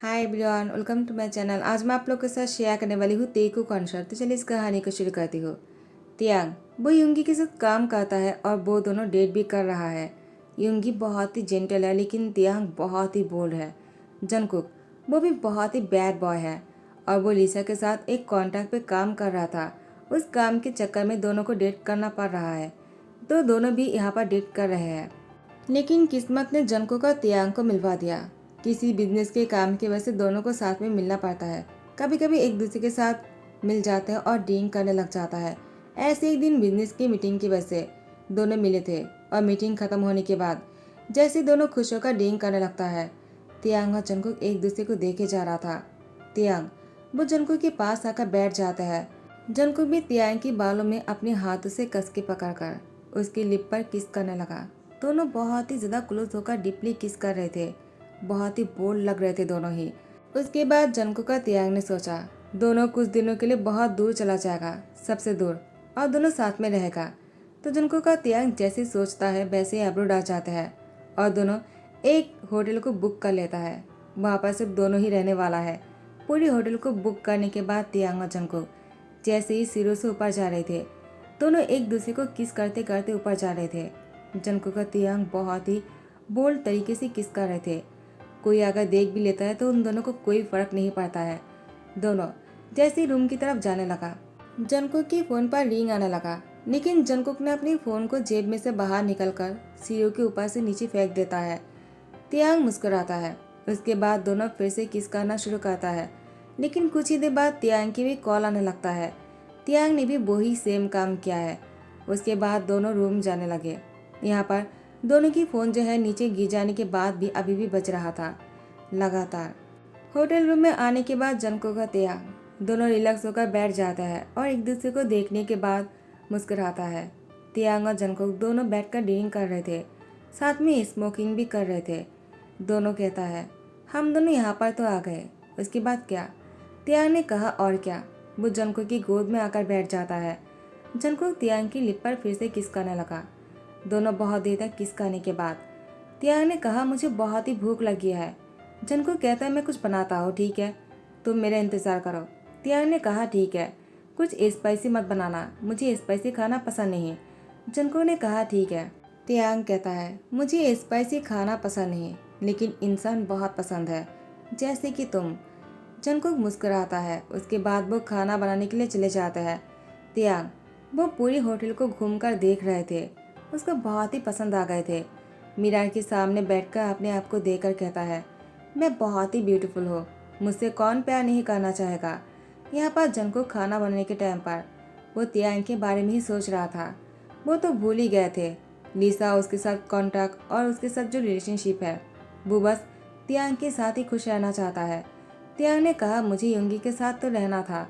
Hi everyone, welcome to my channel. आज मैं आप लोग के साथ शेयर करने वाली हूँ तेकू कॉन्सर्ट। तो चलिए इस कहानी को शुरू करती हूँ। तियांग वो युंगी के साथ काम करता है और वो दोनों डेट भी कर रहा है। युंगी बहुत ही जेंटल है लेकिन तियांग बहुत ही बोल्ड है। जंगकुक वो भी बहुत ही बैड बॉय है और वो लिसा के साथ एक कॉन्ट्रैक्ट पे काम कर रहा था। उस काम के चक्कर में दोनों को डेट करना पड़ रहा है, तो दोनों भी यहाँ पर डेट कर रहे हैं। लेकिन किस्मत ने जंको का तियांग को मिलवा दिया। किसी बिजनेस के काम की वजह से दोनों को साथ में मिलना पड़ता है। कभी कभी एक दूसरे के साथ मिल जाते हैं और ड्रिंक करने लग जाता है। ऐसे एक दिन बिजनेस की मीटिंग की वजह से दोनों मिले थे और मीटिंग खत्म होने के बाद जैसे दोनों खुश होकर ड्रिंक करने लगता है, तियांग और जंको एक दूसरे को देखे जा रहा था। तियांग वो जंको के पास आकर बैठ जाता है। जंको भी तियांग की बालों में अपने हाथों से कस के पकड़कर उसकी लिप पर किस करने लगा। दोनों बहुत ही ज्यादा क्लोज होकर डीपली किस कर रहे थे। बहुत ही बोल्ड लग रहे थे दोनों ही। उसके बाद जंको का तियांग ने सोचा दोनों कुछ दिनों के लिए बहुत दूर चला जाएगा, सबसे दूर, और दोनों साथ में रहेगा। तो जंको का तियांग जैसे सोचता है वैसे ही अब्रोड आ जाता है और दोनों एक होटल को बुक कर लेता है। वहाँ पर सिर्फ दोनों ही रहने वाला है। पूरी होटल को बुक करने के बाद तियांग और जंको जैसे ही सिरों से ऊपर जा रहे थे, दोनों एक दूसरे को किस करते करते ऊपर जा रहे थे। जंको का तियांग बहुत ही बोल्ड तरीके से किस कर रहे थे। कोई अगर देख भी लेता है तो उन दोनों को कोई फर्क नहीं पड़ता है। दोनों जैसे ही रूम की तरफ जाने लगा, जंकुक की फोन पर रिंग आने लगा, लेकिन जंकुक ने अपनी फोन को जेब में से बाहर निकलकर सीढ़ियों के ऊपर से नीचे फेंक देता है। तियांग मुस्कुराता है। उसके बाद दोनों फिर से किस करना शुरू करता है, लेकिन कुछ ही देर बाद तियांग की भी कॉल आने लगता है। तियांग ने भी वही सेम काम किया है। उसके बाद दोनों रूम जाने लगे। यहाँ पर दोनों की फोन जो है नीचे गिर जाने के बाद भी अभी भी बज रहा था लगातार। होटल रूम में आने के बाद जंको का तियांग दोनों रिलैक्स होकर बैठ जाता है और एक दूसरे को देखने के बाद मुस्कुराता है। तियांग और जंको दोनों बैठकर ड्रिंक कर रहे थे, साथ में स्मोकिंग भी कर रहे थे। दोनों कहता है हम दोनों यहाँ पर तो आ गए, उसके बाद क्या? तियांग ने कहा और क्या? वो जंको की गोद में आकर बैठ जाता है। जंको तियांग की लिप पर फिर से किस करने लगा। दोनों बहुत देर तक किस करने के बाद तियांग ने कहा मुझे बहुत ही भूख लगी है। जंको कहता है मैं कुछ बनाता हूँ, ठीक है, तुम मेरा इंतजार करो। तियांग ने कहा ठीक है, कुछ स्पाइसी मत बनाना, मुझे स्पाइसी खाना पसंद नहीं। जंको ने कहा ठीक है। तियांग कहता है मुझे स्पाइसी खाना पसंद नहीं, लेकिन इंसान बहुत पसंद है, जैसे कि तुम। जंकुक मुस्कुराता है। उसके बाद वो खाना बनाने के लिए चले जाते हैं। तियांग वो पूरी होटल को घूमकर देख रहे थे। उसको बहुत ही पसंद आ गए थे। मिरर के सामने बैठकर अपने आप को देखकर कहता है मैं बहुत ही ब्यूटीफुल हूँ, मुझसे कौन प्यार नहीं करना चाहेगा। यहाँ पर जंकुक खाना बनाने के टाइम पर वो तियांग के बारे में ही सोच रहा था। वो तो भूल ही गए थे लिसा, उसके साथ कॉन्टैक्ट और उसके साथ जो रिलेशनशिप है, वो बस तियांग के साथ ही खुश रहना चाहता है। तियांग ने कहा मुझे युंगी के साथ तो रहना था,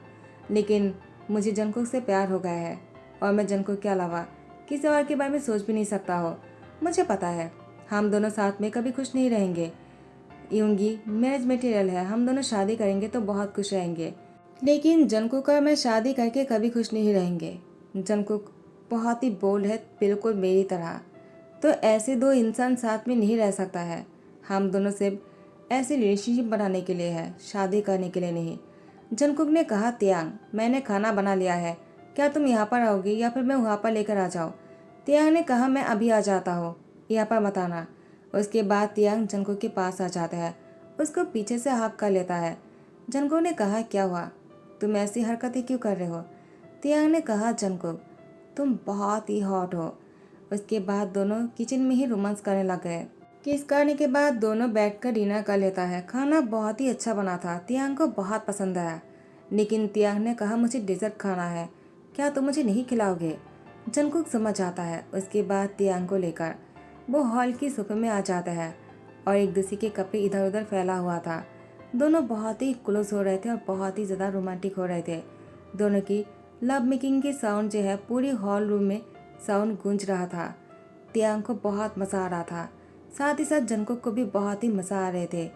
लेकिन मुझे जंकुक से प्यार हो गया है और मैं जंकुक के अलावा किसी और के बारे में सोच भी नहीं सकता हो। मुझे पता है हम दोनों साथ में कभी खुश नहीं रहेंगे। युंगी मैरिज मटेरियल है, हम दोनों शादी करेंगे तो बहुत खुश रहेंगे, लेकिन जंकुक और मैं शादी करके कभी खुश नहीं रहेंगे। जंकुक बहुत ही बोल्ड है, बिल्कुल मेरी तरह। तो ऐसे दो इंसान साथ में नहीं रह सकता है। हम दोनों सिर्फ ऐसे रिलेशनशिप बनाने के लिए है, शादी करने के लिए नहीं। जंकुक ने कहा तियांग मैंने खाना बना लिया है, क्या तुम यहाँ पर आओगे या फिर मैं वहाँ पर लेकर आ जाऊँ? तियांग ने कहा मैं अभी आ जाता हूँ, यहाँ पर मत आना। उसके बाद तियांग जंकुक के पास आ जाता है, उसको पीछे से हक कर लेता है। जंकुक ने कहा क्या हुआ, तुम ऐसी हरकतें क्यों कर रहे हो? तियांग ने कहा जंकुक तुम बहुत ही हॉट हो। उसके बाद दोनों किचन में ही रोमांस करने लग गए। किस करने के बाद दोनों बैठकर डिनर कर लेता है। खाना बहुत ही अच्छा बना था, तियांग को बहुत पसंद आया। लेकिन तियांग ने कहा मुझे डेजर्ट खाना है, क्या तुम मुझे नहीं खिलाओगे? जंकुक समझ आता है। उसके बाद तियांग को लेकर वो हॉल की सोफे में आ जाता है और एक दूसरे के कपड़े इधर उधर फैला हुआ था। दोनों बहुत ही क्लोज हो रहे थे और बहुत ही ज़्यादा रोमांटिक हो रहे थे। दोनों की लव मेकिंग की साउंड जो है पूरी हॉल रूम में साउंड गूंज रहा था। तियांग को बहुत मज़ा आ रहा था, साथ ही साथ जंकुक को भी बहुत ही मज़ा आ रहे थे।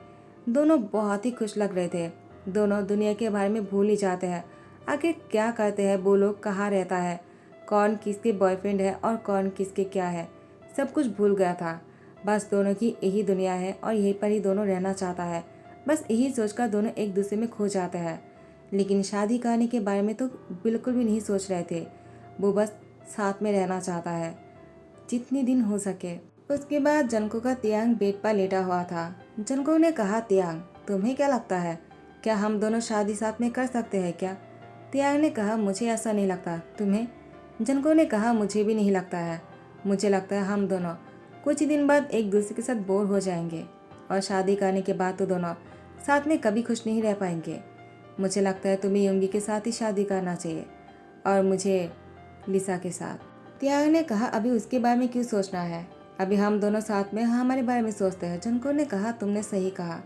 दोनों बहुत ही खुश लग रहे थे। दोनों दुनिया के बारे में भूल ही जाते हैं। आखिर क्या करते हैं वो लोग, कहाँ रहता है, कौन किसके बॉयफ्रेंड है और कौन किसके क्या है, सब कुछ भूल गया था। बस दोनों की यही दुनिया है और यहीं पर ही दोनों रहना चाहता है, बस यही सोचकर दोनों एक दूसरे में खो जाते हैं। लेकिन शादी करने के बारे में तो बिल्कुल भी नहीं सोच रहे थे। वो बस साथ में रहना चाहता है जितने दिन हो सके। उसके बाद जंको का तियांग बेड पर लेटा हुआ था। जंको ने कहा, तियांग तुम्हें क्या लगता है, क्या हम दोनों शादी साथ में कर सकते हैं क्या? तियांग ने कहा, मुझे ऐसा नहीं लगता, तुम्हें? जंको ने कहा, मुझे भी नहीं लगता है। मुझे लगता है हम दोनों कुछ दिन बाद एक दूसरे के साथ बोर हो जाएंगे और शादी करने के बाद तो दोनों साथ में कभी खुश नहीं रह पाएंगे। मुझे लगता है तुम्हें युंगी के साथ ही शादी करना चाहिए और मुझे लिसा के साथ। तियांग ने कहा, अभी उसके बारे में क्यों सोचना है, अभी हम दोनों साथ में हमारे बारे में सोचते हैं। जंको ने कहा, तुमने सही कहा,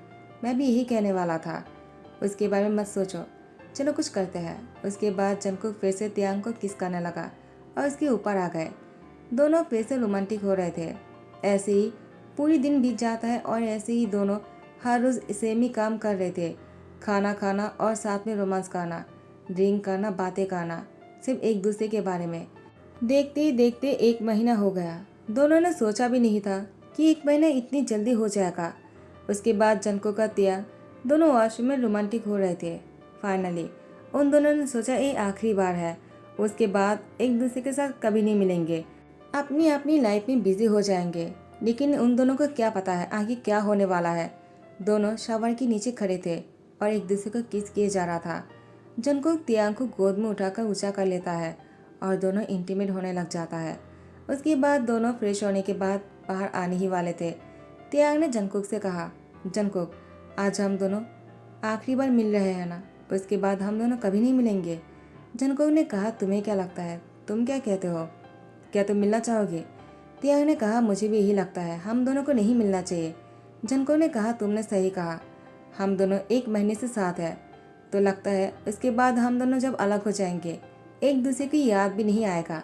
मैं भी यही कहने वाला था, उसके बारे में मत सोचो, चलो कुछ करते हैं। उसके बाद जंको फिर से तियांग को किस करने लगा और उसके ऊपर आ गए। दोनों फिर से रोमांटिक हो रहे थे। ऐसे ही पूरी दिन बीत जाता है और ऐसे ही दोनों हर रोज़ सेम ही काम कर रहे थे, खाना खाना और साथ में रोमांस करना, ड्रिंक करना, बातें करना, सिर्फ एक दूसरे के बारे में। देखते ही देखते 1 महीना हो गया। दोनों ने सोचा भी नहीं था कि 1 महीना इतनी जल्दी हो जाएगा। उसके बाद जंको का तियांग दोनों वॉशरूम में रोमांटिक हो रहे थे। फाइनली उन दोनों ने सोचा ये आखिरी बार है, उसके बाद एक दूसरे के साथ कभी नहीं मिलेंगे, अपनी अपनी लाइफ में बिजी हो जाएंगे। लेकिन उन दोनों को क्या पता है आगे क्या होने वाला है। दोनों शावर के नीचे खड़े थे और एक दूसरे को किस किए जा रहा था। जंको तियांग को गोद में उठाकर ऊंचा कर लेता है और दोनों इंटीमेट होने लग जाता है। उसके बाद दोनों फ्रेश होने के बाद बाहर आने ही वाले थे। तियांग ने जंकुक से कहा, जंकुक आज हम दोनों आखिरी बार मिल रहे हैं ना, उसके बाद हम दोनों कभी नहीं मिलेंगे। जंकुक ने कहा, तुम्हें क्या लगता है, तुम क्या कहते हो, क्या तुम मिलना चाहोगे? तियांग ने कहा, मुझे भी यही लगता है, हम दोनों को नहीं मिलना चाहिए। जंकुक ने कहा, तुमने सही कहा, हम दोनों 1 महीने से साथ है, तो लगता है उसके बाद हम दोनों जब अलग हो जाएंगे एक दूसरे की याद भी नहीं आएगा।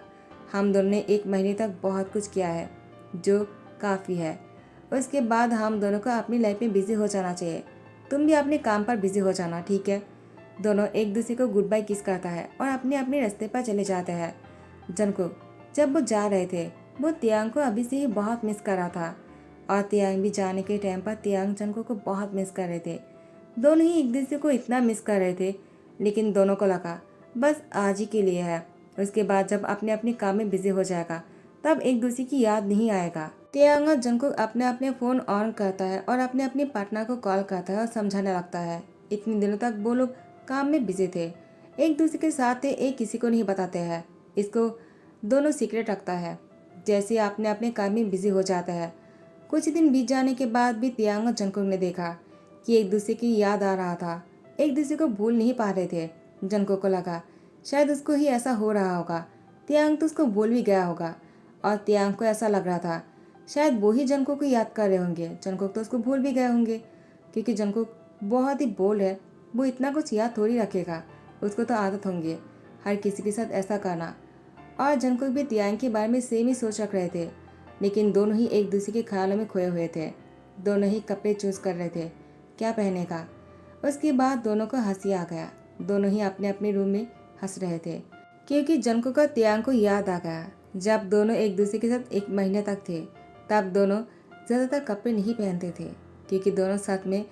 हम दोनों ने 1 महीने तक बहुत कुछ किया है जो काफ़ी है। उसके बाद हम दोनों को अपनी लाइफ में बिजी हो जाना चाहिए। तुम भी अपने काम पर बिजी हो जाना, ठीक है? दोनों एक दूसरे को गुड बाय किस करता है और अपने अपने रास्ते पर चले जाते हैं। जंकुक जब वो जा रहे थे वो तियांग को अभी से ही बहुत मिस कर रहा था और तियांग भी जाने के टाइम पर तियांग जंकुक को बहुत मिस कर रहे थे। दोनों ही एक दूसरे को इतना मिस कर रहे थे, लेकिन दोनों को लगा बस आज ही के लिए है, उसके बाद जब अपने अपने काम में बिजी हो जाएगा तब एक दूसरे की याद नहीं आएगा। तियांग और जंकुक अपने अपने फ़ोन ऑन करता है और अपने अपने पार्टनर को कॉल करता है और समझाने लगता है। इतने दिनों तक वो लोग काम में बिजी थे, एक दूसरे के साथ थे, एक किसी को नहीं बताते हैं, इसको दोनों सीक्रेट रखता है। जैसे अपने अपने काम में बिजी हो जाता है, कुछ दिन बीत जाने के बाद भी तियांग और जंकुक ने देखा कि एक दूसरे की याद आ रहा था, एक दूसरे को भूल नहीं पा रहे थे। जंकुक को लगा शायद उसको ही ऐसा हो रहा होगा, तियांग तो उसको भूल भी गया होगा और तियांग को ऐसा लग रहा था शायद वो ही जंकुक को याद कर रहे होंगे। जंकुक तो उसको भूल भी गए होंगे क्योंकि जंकुक बहुत ही बोल्ड है, वो इतना कुछ याद थोड़ी रखेगा, उसको तो आदत होंगी हर किसी के साथ ऐसा करना। और जंकुक भी तियांग के बारे में सेम ही सोच रख रहे थे, लेकिन दोनों ही एक दूसरे के ख्यालों में खोए हुए थे। दोनों ही कपड़े चूज कर रहे थे क्या पहने का। उसके बाद दोनों को हंसी आ गया, दोनों ही अपने अपने रूम में हंस रहे थे क्योंकि जंकुक का तियांग को याद आ गया। जब दोनों एक दूसरे के साथ 1 महीने तक थे तब दोनों ज़्यादातर कपड़े नहीं पहनते थे क्योंकि दोनों साथ में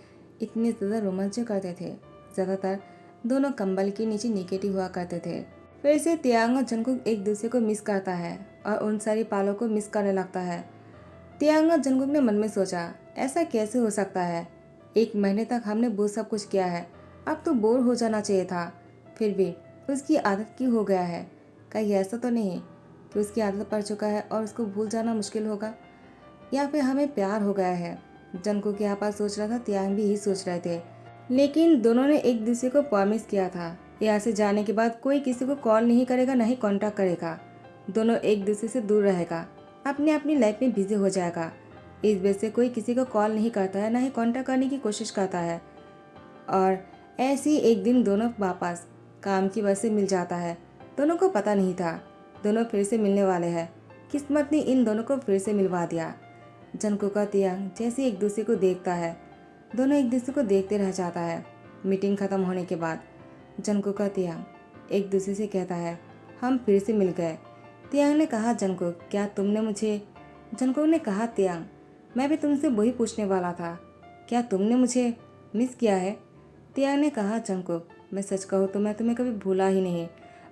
इतने ज़्यादा रोमांच करते थे। ज़्यादातर दोनों कंबल के नीचे निकेटी हुआ करते थे। फिर से तियांग और जंकुक एक दूसरे को मिस करता है और उन सारी पालों को मिस करने लगता है। तियांग और जंकुक ने मन में सोचा, ऐसा कैसे हो सकता है, 1 महीने तक हमने वो सब कुछ किया है, अब तो बोर हो जाना चाहिए था, फिर भी उसकी आदत क्यों हो गया है? कहीं ऐसा तो नहीं कि उसकी आदत पड़ चुका है और उसको भूल जाना मुश्किल होगा, या फिर हमें प्यार हो गया है? जंकुक यहाँ पर सोच रहा था, तियांग भी यही सोच रहे थे, लेकिन दोनों ने एक दूसरे को प्रॉमिस किया था यहाँ से जाने के बाद कोई किसी को कॉल नहीं करेगा, ना ही कॉन्टैक्ट करेगा, दोनों एक दूसरे से दूर रहेगा, अपनी अपनी लाइफ में बिजी हो जाएगा। इस वजह से कोई किसी को कॉल नहीं करता है, ना ही कॉन्टैक्ट करने की कोशिश करता है। और ऐसे ही एक दिन दोनों वापस काम की वजह से मिल जाता है। दोनों को पता नहीं था दोनों फिर से मिलने वाले हैं, किस्मत ने इन दोनों को फिर से मिलवा दिया। जंकुक का तियांग जैसे एक दूसरे को देखता है, दोनों एक दूसरे को देखते रह जाता है। मीटिंग खत्म होने के बाद जंकुक का तियांग एक दूसरे से कहता है, हम फिर से मिल गए। तियांग ने कहा, जंकुक क्या तुमने मुझे? जंकुक ने कहा, तियांग मैं भी तुमसे वही पूछने वाला था, क्या तुमने मुझे? मिस किया है? तियांग ने कहा, जंगकुक, मैं सच कहूँ तो मैं तुम्हें कभी भूला ही नहीं।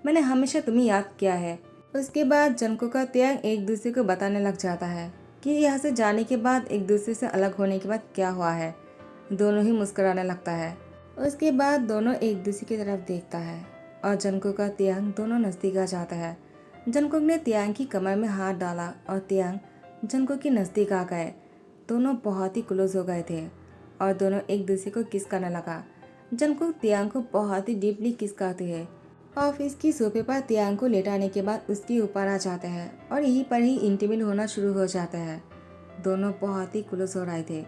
मैंने हमेशा तुम्हें याद किया है। उसके बाद जंगकुक का तियांग एक दूसरे को बताने लग जाता है कि यहाँ से जाने के बाद, एक दूसरे से अलग होने के बाद क्या हुआ है। दोनों ही मुस्कुराने लगता है। उसके बाद दोनों एक दूसरे की तरफ देखता है और जंगकुक का तियांग दोनों नज़दीक आ जाता है। जंगकुक ने तियांग की कमर में हाथ डाला और तियांग जंगकुक के नज़दीक आ गए। दोनों बहुत ही क्लोज हो गए थे और दोनों एक दूसरे को किस करने लगा। जंगकुक तियांग को बहुत ही डीपली किस करती है। ऑफिस की सोफे पर तियांग को लेटाने के बाद उसके ऊपर आ जाते हैं और यहीं पर ही इंटीमेट होना शुरू हो जाता है। दोनों बहुत ही क्लोज हो रहे थे।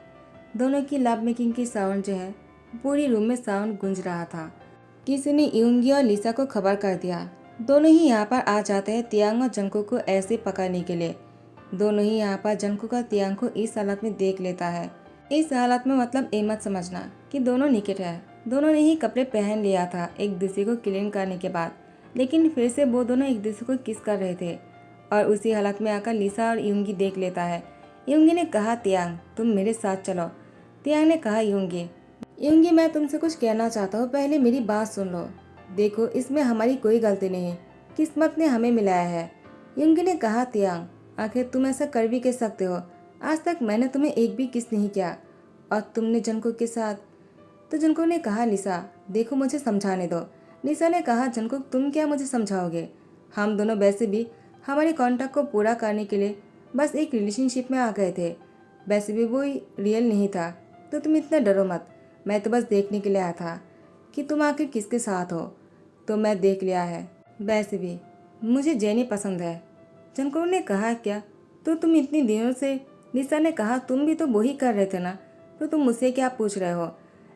दोनों की लव मेकिंग की साउंड जो है, पूरी रूम में साउंड गूंज रहा था। किसी ने यूंगी और लिसा को खबर कर दिया। दोनों ही यहाँ पर आ जाते हैं तियांग और जंगकुक को ऐसे पकड़ने के लिए। दोनों ही यहाँ पर जंगकुक और तियांग को इस हालत में देख लेता है। इस हालत में मतलब ये मत समझना कि दोनों निकट है। दोनों ने ही कपड़े पहन लिया था एक दूसरे को क्लीन करने के बाद, लेकिन फिर से वो दोनों एक दूसरे को किस कर रहे थे। और उसी हालत में आकर लिसा और यूंगी देख लेता है। यूंगी ने कहा, तियांग तुम मेरे साथ चलो। तियांग ने कहा, यूंगी मैं तुमसे कुछ कहना चाहता हूँ, पहले मेरी बात सुन लो। देखो इसमें हमारी कोई गलती नहीं, किस्मत ने हमें मिलाया है। यूंगी ने कहा, तियांग आखिर तुम ऐसा कर भी कह सकते हो? आज तक मैंने तुम्हें एक भी किस नहीं किया और तुमने जंगकुक के साथ। तो जंगकुक ने कहा, लिसा देखो मुझे समझाने दो। लिसा ने कहा, जंगकुक तुम क्या मुझे समझाओगे? हम दोनों वैसे भी हमारे कॉन्ट्रैक्ट को पूरा करने के लिए बस एक रिलेशनशिप में आ गए थे। वैसे भी वो रियल नहीं था, तो तुम इतना डरो मत। मैं तो बस देखने के लिए आया था कि तुम आखिर किसके साथ हो। तो मैं देख लिया है। वैसे भी मुझे जेनी पसंद है। जंगकुक ने कहा, क्या? तो तुम इतनी दिनों से। लिसा ने कहा, तुम भी तो वही कर रहे थे ना, तो तुम मुझसे क्या पूछ रहे हो?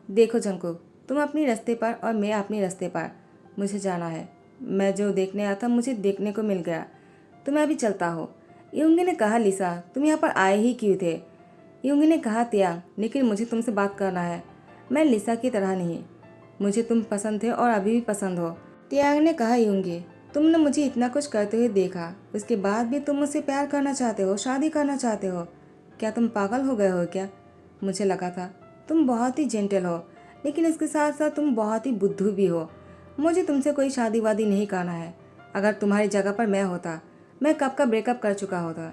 देखो जंगकुक, तुम अपने रास्ते पर और मैं अपने रास्ते पर। मुझे जाना है। मैं जो देखने आया था मुझे देखने को मिल गया, तो मैं अभी चलता हूँ। यूंगी ने कहा, लिसा तुम यहाँ पर आए ही क्यों थे? यूंगी ने कहा, तियांग लेकिन मुझे तुमसे बात करना है। मैं लिसा की तरह नहीं, मुझे तुम पसंद थे और अभी भी पसंद हो। तियांग ने कहा, यूंगी तुमने मुझे इतना कुछ करते हुए देखा, उसके बाद भी तुम मुझसे प्यार करना चाहते हो, शादी करना चाहते हो? क्या तुम पागल हो गए हो क्या? मुझे लगा था तुम बहुत ही जेंटल हो, लेकिन इसके साथ साथ तुम बहुत ही बुद्धू भी हो। मुझे तुमसे कोई शादी वादी नहीं करना है। अगर तुम्हारी जगह पर मैं होता, मैं कब का ब्रेकअप कर चुका होता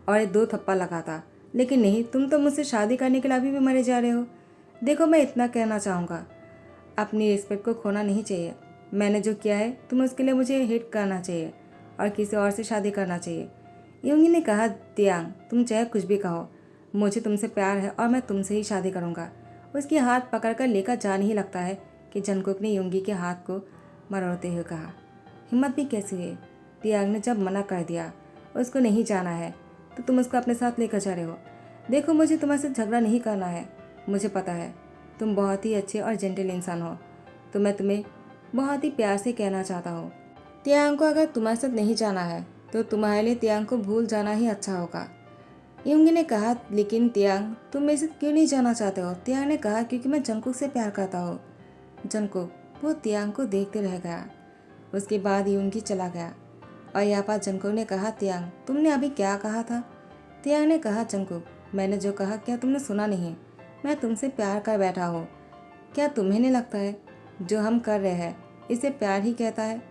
और एक दो थप्पा लगाता। लेकिन नहीं, तुम तो मुझसे शादी करने के लिए अभी भी मरे जा रहे हो। देखो मैं इतना कहना चाहूँगा, अपनी रिस्पेक्ट को खोना नहीं चाहिए। मैंने जो किया है तुम्हें उसके लिए मुझे हिट करना चाहिए और किसी और से शादी करना चाहिए। यूंगी ने कहा, तियांग तुम चाहे कुछ भी कहो, मुझे तुमसे प्यार है और मैं तुमसे ही शादी करूँगा। उसके हाथ पकड़कर लेकर जान ही लगता है कि जंगकुक ने यूंगी के हाथ को मरोड़ते हुए कहा, हिम्मत भी कैसी है? तियांग ने जब मना कर दिया उसको नहीं जाना है, तो तुम उसको अपने साथ लेकर जा रहे हो। देखो मुझे तुम्हारे साथ झगड़ा नहीं करना है। मुझे पता है तुम बहुत ही अच्छे और जेंटल इंसान हो, तो मैं तुम्हें बहुत ही प्यार से कहना चाहता हूँ, तियांग को अगर तुम्हारे साथ नहीं जाना है तो तुम्हारे लिए तियांग को भूल जाना ही अच्छा होगा। यूंगी ने कहा, लेकिन तियांग तुम मेरे साथ क्यों नहीं जाना चाहते हो? तियांग ने कहा, क्योंकि मैं जंगकुक से प्यार करता हूँ। जंगकुक वो तियांग को देखते रह गया। उसके बाद यूंगी चला गया और यहाँ पर जंगकुक ने कहा, तियांग तुमने अभी क्या कहा था? तियांग ने कहा, जंगकुक मैंने जो कहा क्या तुमने सुना नहीं? मैं तुमसे प्यार कर बैठा हूँ। क्या तुम्हें नहीं लगता है जो हम कर रहे हैं इसे प्यार ही कहता है?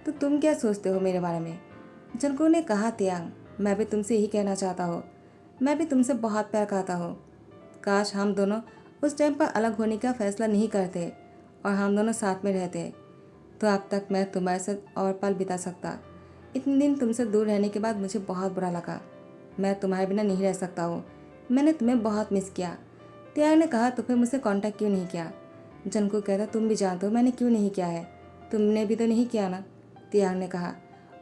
तो तुम क्या सोचते हो मेरे बारे में? जंगकुक ने कहा, तियांग मैं भी तुमसे यही कहना चाहता हूँ, मैं भी तुमसे बहुत प्यार करता हूँ। काश हम दोनों उस टाइम पर अलग होने का फैसला नहीं करते और हम दोनों साथ में रहते, तो अब तक मैं तुम्हारे साथ और पल बिता सकता। इतने दिन तुमसे दूर रहने के बाद मुझे बहुत बुरा लगा। मैं तुम्हारे बिना नहीं रह सकता हूँ। मैंने तुम्हें बहुत मिस किया। तियांग ने कहा, तो फिर मुझसे कांटेक्ट क्यों नहीं किया? जंगकुक कहता, तुम भी जानते हो मैंने क्यों नहीं किया है। तुमने भी तो नहीं किया ना। तियांग ने कहा,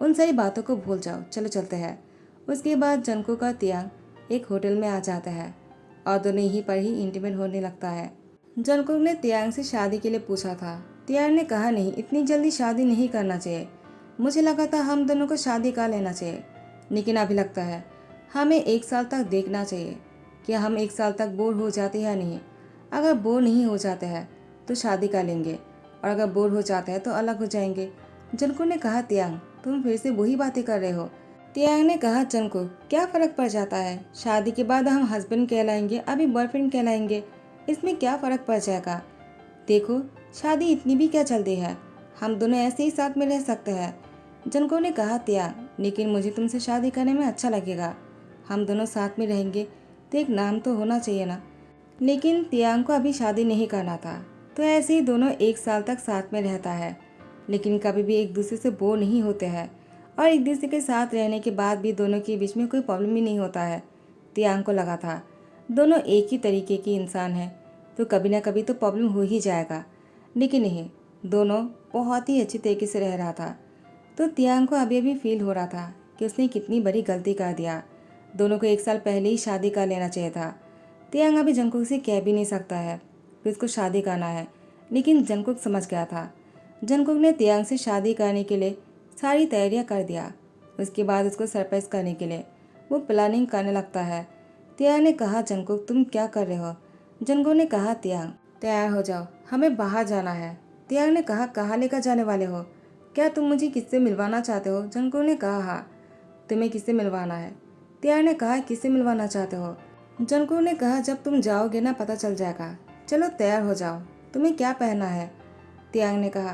उन सारी बातों को भूल जाओ, चलो चलते हैं। उसके बाद जंगकुक और तियांग एक होटल में आ जाता है और दोनों यहीं पर ही इंटीमेट होने लगता है। जंगकुक ने तियांग से शादी के लिए पूछा था। तियांग ने कहा, नहीं इतनी जल्दी शादी नहीं करना चाहिए। मुझे लगा था हम दोनों को शादी कर लेना चाहिए, लेकिन अभी लगता है हमें एक साल तक देखना चाहिए कि हम एक साल तक बोर हो जाते हैं या नहीं। अगर बोर नहीं हो जाते हैं तो शादी कर लेंगे और अगर बोर हो जाते हैं तो अलग हो जाएंगे। जंगकुक ने कहा, तियांग तुम फिर से वही बातें कर रहे हो। तियांग ने कहा, जंगकुक क्या फ़र्क पड़ जाता है? शादी के बाद हम हस्बैंड कहलाएंगे, अभी बॉयफ्रेंड कहलाएंगे। इसमें क्या फ़र्क पड़ जाएगा? देखो, शादी इतनी भी क्या जल्दी है, हम दोनों ऐसे ही साथ में रह सकते हैं। जनको ने कहा, त्याग, लेकिन मुझे तुमसे शादी करने में अच्छा लगेगा। हम दोनों साथ में रहेंगे तो एक नाम तो होना चाहिए ना। लेकिन तियांग को अभी शादी नहीं करना था, तो ऐसे ही दोनों 1 साल तक साथ में रहता है, लेकिन कभी भी एक दूसरे से बोर नहीं होते हैं और एक दूसरे के साथ रहने के बाद भी दोनों के बीच में कोई प्रॉब्लम ही नहीं होता है। तियांग को लगा था दोनों एक ही तरीके की इंसान हैं, तो कभी ना कभी तो प्रॉब्लम हो ही जाएगा, लेकिन नहीं, दोनों बहुत ही अच्छी तरीके से रह रहा था। तो तियांग को अभी अभी फील हो रहा था कि उसने कितनी बड़ी गलती कर दिया। दोनों को 1 साल पहले ही शादी कर लेना चाहिए था। तियांग अभी जंकुक से कह भी नहीं सकता है कि उसको शादी करना है, लेकिन जंकुक समझ गया था। जंकुक ने तियांग से शादी करने के लिए सारी तैयारियां कर दिया। उसके बाद उसको सरप्राइज करने के लिए वो प्लानिंग करने लगता है। तियांग ने कहा, जंकुक तुम क्या कर रहे हो? जंकुक ने कहा, तियांग तैयार हो जाओ, हमें बाहर जाना है। तियांग ने कहा, कहाँ लेकर जाने वाले हो? क्या तुम मुझे किससे मिलवाना चाहते हो? जंकुक ने कहा, हाँ, तुम्हें किससे मिलवाना है? तियांग ने कहा, किससे मिलवाना चाहते हो? जंकुक ने कहा, जब तुम जाओगे ना पता चल जाएगा। चलो तैयार हो जाओ, तुम्हें क्या पहनना है? तियांग ने कहा,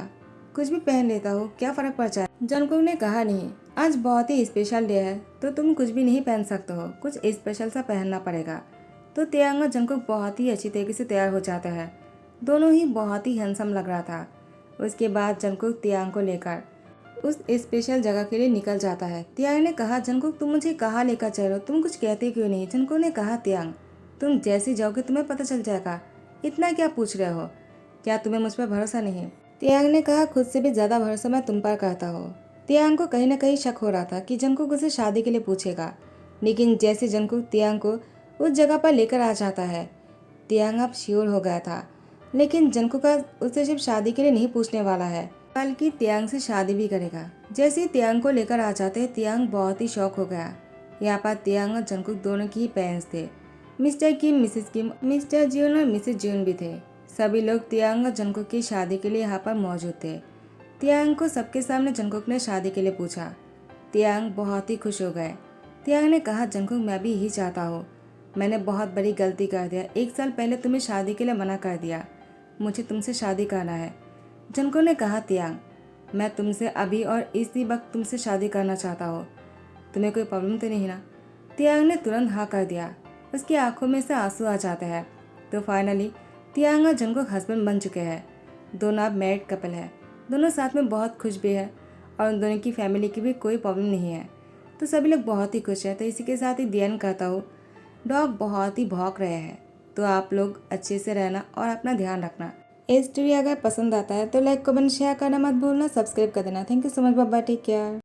कुछ भी पहन लेता हूँ, क्या फर्क पड़ जाए? जंकुक ने कहा, नहीं, आज बहुत ही स्पेशल डे है, तो तुम कुछ भी नहीं पहन सकते हो, कुछ स्पेशल सा पहनना पड़ेगा। तो तियांग और जंकुक बहुत ही अच्छी तरीके से तैयार हो जाते हैं। दोनों ही बहुत ही हैंडसम लग रहा था। उसके बाद जंकुक तियांग को लेकर उस स्पेशल जगह के लिए निकल जाता है। तियांग ने कहा, जंकुक तुम मुझे कहाँ लेकर चल रहे हो? तुम कुछ कहते क्यों नहीं? जंकुक ने कहा, तियांग तुम जैसे जाओगे तुम्हें पता चल जाएगा, इतना क्या पूछ रहे हो? क्या तुम्हें मुझ पर भरोसा नहीं? तियांग ने कहा, खुद से भी ज़्यादा भरोसा मैं तुम पर करता हूँ। तियांग को कहीं ना कहीं शक हो रहा था कि जंकुक उसे शादी के लिए पूछेगा, लेकिन जैसे जंकुक तियांग को उस जगह पर लेकर आ जाता है, तियांग अब श्योर हो गया था। लेकिन जंकुक उससे सिर्फ शादी के लिए नहीं पूछने वाला है, बल्कि तियांग से शादी भी करेगा। जैसे ही तियांग को लेकर आ जाते, तियांग बहुत ही शौक हो गया। यहाँ पर तियांग और जंकुक दोनों की ही पेरेंट्स थे। मिस्टर किम, मिसेस किम, मिस्टर जियोन और मिसेस जियोन भी थे। सभी लोग तियांग और जंकुक की शादी के लिए यहाँ पर मौजूद थे। तियांग को सबके सामने जंकुक ने शादी के लिए पूछा। तियांग बहुत ही खुश हो गए। तियांग ने कहा, जंकुक मैं भी यही चाहता हूँ। मैंने बहुत बड़ी गलती कर दिया, 1 साल पहले तुम्हें शादी के लिए मना कर दिया। मुझे तुमसे शादी करना है। जंकुक ने कहा, तियांग मैं तुमसे अभी और इसी वक्त तुमसे शादी करना चाहता हूँ। तुम्हें कोई प्रॉब्लम तो नहीं ना? तियांग ने तुरंत हाँ कर दिया। उसकी आंखों में से आंसू आ जाते हैं। तो फाइनली तियांग और जंकुक हस्बैंड बन चुके हैं। दोनों अब मैरिड कपल है। दोनों साथ में बहुत खुश भी है और उन दोनों की फैमिली की भी कोई प्रॉब्लम नहीं है। तो सभी लोग बहुत ही खुश हैं। तो इसी के साथ ही दी एंड करता हूँ। डॉग बहुत ही भौंक रहे हैं, तो आप लोग अच्छे से रहना और अपना ध्यान रखना। ये स्टोरी अगर पसंद आता है तो लाइक कमेंट शेयर करना मत भूलना, सब्सक्राइब कर देना। Thank you so much, bye bye, take care.